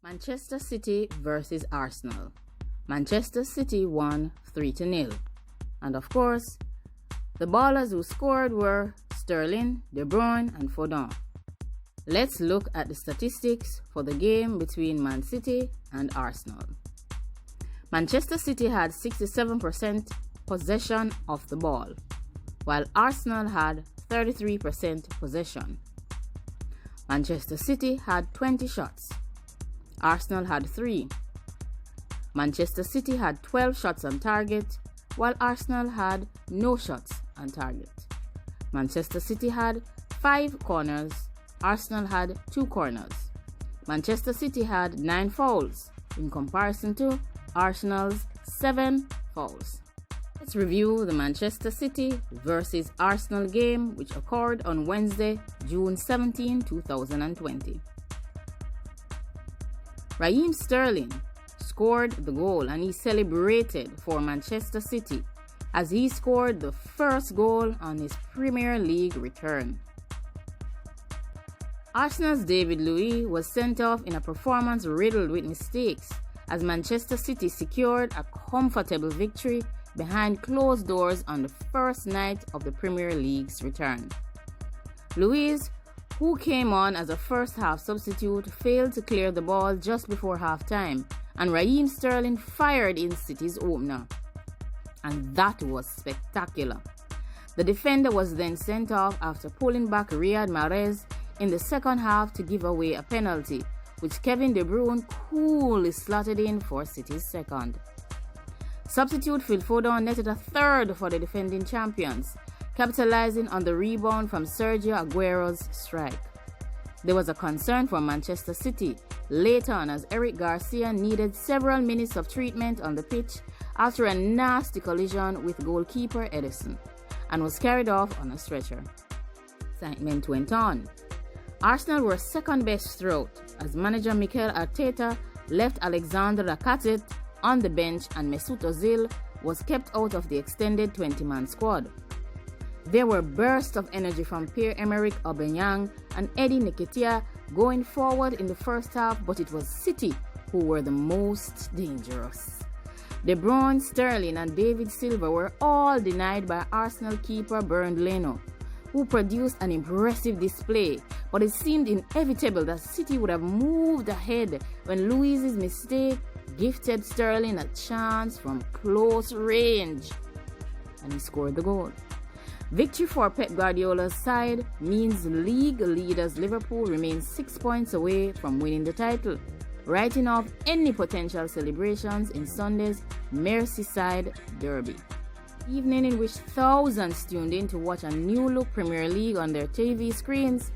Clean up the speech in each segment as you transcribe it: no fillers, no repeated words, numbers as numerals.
Manchester City versus Arsenal. Manchester City won 3-0. And of course, the ballers who scored were Sterling, De Bruyne and Foden. Let's look at the statistics for the game between Man City and Arsenal. Manchester City had 67% possession of the ball, while Arsenal had 33% possession. Manchester City had 20 shots. Arsenal had 3. Manchester City had 12 shots on target, while Arsenal had no shots on target. Manchester City had 5 corners. Arsenal had 2 corners. Manchester City had 9 fouls, in comparison to Arsenal's 7 fouls. Let's review the Manchester City versus Arsenal game, which occurred on Wednesday, June 17, 2020. Raheem Sterling scored the goal and he celebrated for Manchester City as he scored the first goal on his Premier League return. Arsenal's David Luiz was sent off in a performance riddled with mistakes as Manchester City secured a comfortable victory behind closed doors on the first night of the Premier League's return. Luiz, who came on as a first-half substitute, failed to clear the ball just before half-time, and Raheem Sterling fired in City's opener. And that was spectacular. The defender was then sent off after pulling back Riyad Mahrez in the second half to give away a penalty, which Kevin De Bruyne coolly slotted in for City's second. Substitute Phil Foden netted a third for the defending champions, capitalizing on the rebound from Sergio Aguero's strike. There was a concern for Manchester City later on as Eric Garcia needed several minutes of treatment on the pitch after a nasty collision with goalkeeper Ederson and was carried off on a stretcher. Excitement went on. Arsenal were second best throughout as manager Mikel Arteta left Alexander Lacazette on the bench and Mesut Ozil was kept out of the extended 20-man squad. There were bursts of energy from Pierre-Emerick Aubameyang and Eddie Nketiah going forward in the first half, but it was City who were the most dangerous. De Bruyne, Sterling and David Silva were all denied by Arsenal keeper Bernd Leno, who produced an impressive display, but it seemed inevitable that City would have moved ahead when Luiz's mistake gifted Sterling a chance from close range, and he scored the goal. Victory for Pep Guardiola's side means league leaders Liverpool remain 6 points away from winning the title, writing off any potential celebrations in Sunday's Merseyside derby. Evening in which thousands tuned in to watch a new-look Premier League on their TV screens,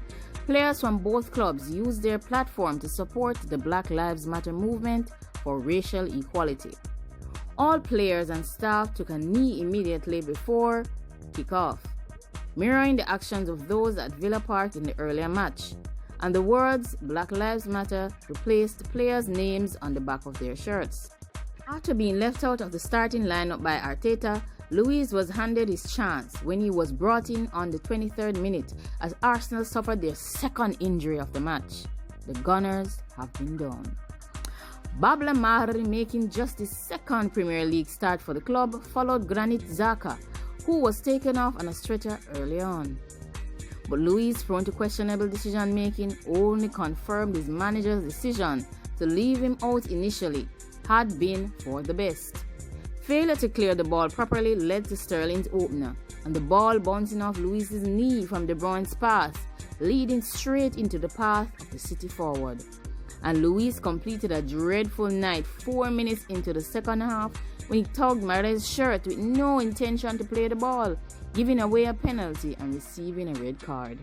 players from both clubs used their platform to support the Black Lives Matter movement for racial equality. All players and staff took a knee immediately before kick-off, mirroring the actions of those at Villa Park in the earlier match, and the words Black Lives Matter replaced players' names on the back of their shirts. After being left out of the starting lineup by Arteta, Luiz was handed his chance when he was brought in on the 23rd minute as Arsenal suffered their second injury of the match. The Gunners have been done. Bob Lamar, making just his second Premier League start for the club, followed Granit Xhaka, who was taken off on a stretcher early on. But Luiz, prone to questionable decision-making, only confirmed his manager's decision to leave him out initially had been for the best. Failure to clear the ball properly led to Sterling's opener, and the ball bouncing off Luiz's knee from De Bruyne's pass, leading straight into the path of the City forward. And Luiz completed a dreadful night 4 minutes into the second half when he tugged Mahrez's shirt with no intention to play the ball, giving away a penalty and receiving a red card.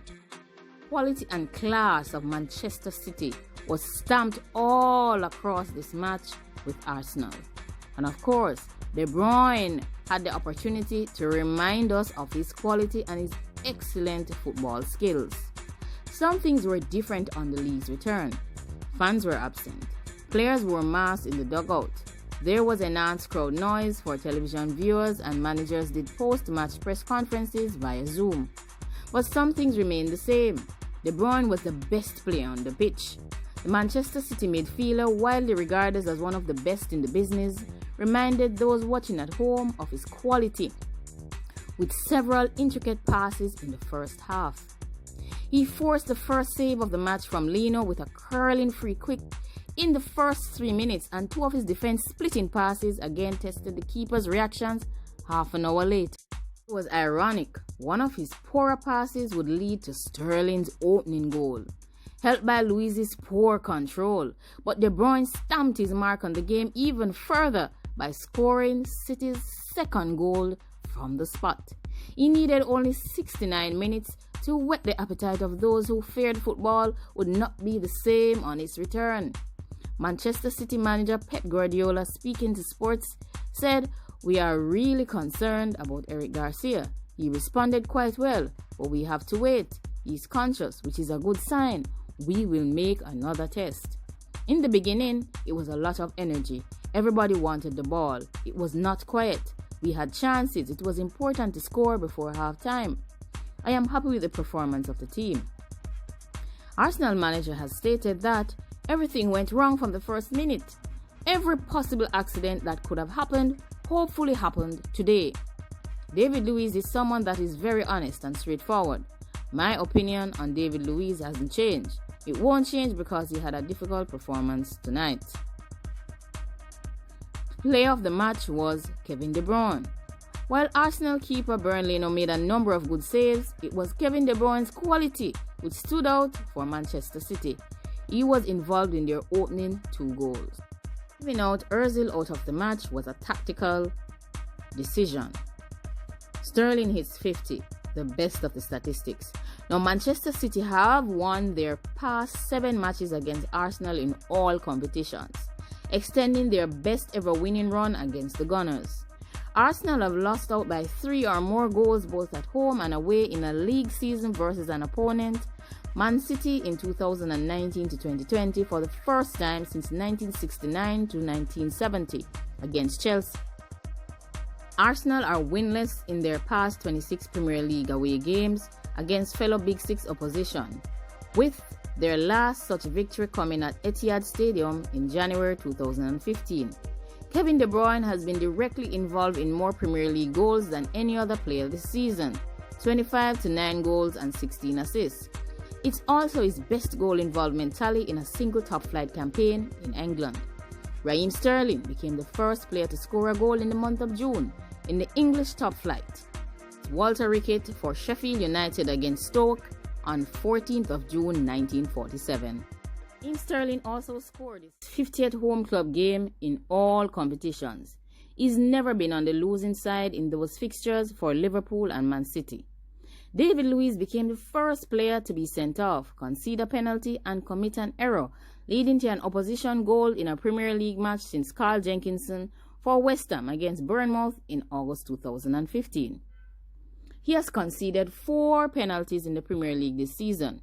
Quality and class of Manchester City was stamped all across this match with Arsenal. And of course, De Bruyne had the opportunity to remind us of his quality and his excellent football skills. Some things were different on the league's return. Fans were absent. Players wore masks in the dugout. There was enhanced crowd noise for television viewers and managers did post-match press conferences via Zoom. But some things remained the same. De Bruyne was the best player on the pitch. The The Manchester City midfielder, widely regarded as one of the best in the business, reminded those watching at home of his quality, with several intricate passes in the first half. He forced the first save of the match from Leno with a curling free kick in the first 3 minutes, and two of his defense-splitting passes again tested the keeper's reactions half an hour later. It was ironic. One of his poorer passes would lead to Sterling's opening goal, helped by Luiz's poor control, but De Bruyne stamped his mark on the game even further by scoring City's second goal from the spot. He needed only 69 minutes to whet the appetite of those who feared football would not be the same on its return. Manchester City manager Pep Guardiola, speaking to Sports, said, "We are really concerned about Eric Garcia. He responded quite well, but we have to wait. He's conscious, which is a good sign. We will make another test." In the beginning, it was a lot of energy. Everybody wanted the ball. It was not quiet. We had chances. It was important to score before half-time. I am happy with the performance of the team. Arsenal manager has stated that everything went wrong from the first minute. Every possible accident that could have happened hopefully happened today. David Luiz is someone that is very honest and straightforward. My opinion on David Luiz hasn't changed. It won't change because he had a difficult performance tonight. Player of the match was Kevin De Bruyne. While Arsenal keeper Bernd Leno made a number of good saves, it was Kevin De Bruyne's quality which stood out for Manchester City. He was involved in their opening 2 goals. Leaving out Ozil out of the match was a tactical decision. Sterling hits 50, the best of the statistics. Now, Manchester City have won their past 7 matches against Arsenal in all competitions, extending their best ever winning run against the Gunners. Arsenal have lost out by 3 or more goals both at home and away in a league season versus an opponent, Man City, in 2019 to 2020 for the first time since 1969 to 1970 against Chelsea. Arsenal are winless in their past 26 Premier League away games against fellow Big Six opposition, with their last such victory coming at Etihad Stadium in January 2015. Kevin De Bruyne has been directly involved in more Premier League goals than any other player this season, 25 to 9 goals and 16 assists. It's also his best goal involvement tally in a single top-flight campaign in England. Raheem Sterling became the first player to score a goal in the month of June in the English top flight. Walter Rickett for Sheffield United against Stoke on 14th of June 1947. Raheem Sterling also scored his 50th home club game in all competitions. He's never been on the losing side in those fixtures for Liverpool and Man City. David Luiz became the first player to be sent off, concede a penalty and commit an error, leading to an opposition goal in a Premier League match since Carl Jenkinson for West Ham against Bournemouth in August 2015. He has conceded 4 penalties in the Premier League this season,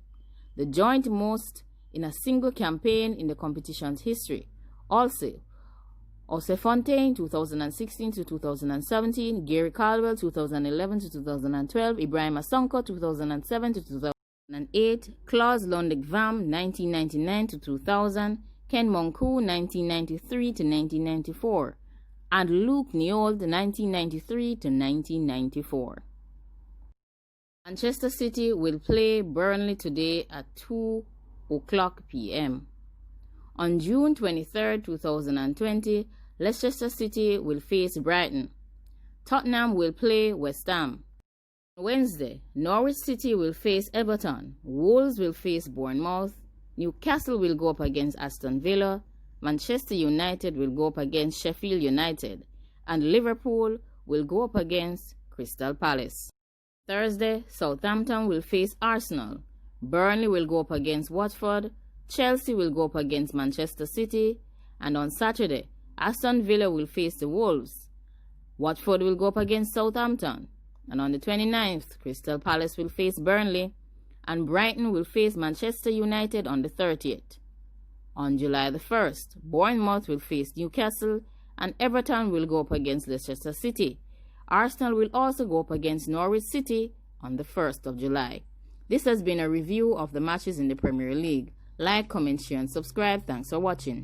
the joint most in a single campaign in the competition's history. Also, Jose Fontaine 2016 to 2017, Gary Caldwell 2011 to 2012, Ibrahima Sonko 2007 to 2008, Klaus Lundekvam 1999 to 2000, Ken Monku 1993 to 1994, and Luke Niold 1993 to 1994. Manchester City will play Burnley today at 2:00 p.m. On June 23, 2020, Leicester City will face Brighton. Tottenham will play West Ham. On Wednesday, Norwich City will face Everton. Wolves will face Bournemouth. Newcastle will go up against Aston Villa. Manchester United will go up against Sheffield United. And Liverpool will go up against Crystal Palace. Thursday, Southampton will face Arsenal. Burnley will go up against Watford. Chelsea will go up against Manchester City. And on Saturday, Aston Villa will face the Wolves. Watford will go up against Southampton. And on the 29th, Crystal Palace will face Burnley. And Brighton will face Manchester United on the 30th. On July the 1st, Bournemouth will face Newcastle. And Everton will go up against Leicester City. Arsenal will also go up against Norwich City on the 1st of July. This has been a review of the matches in the Premier League. Like, comment, share, and subscribe. Thanks for watching.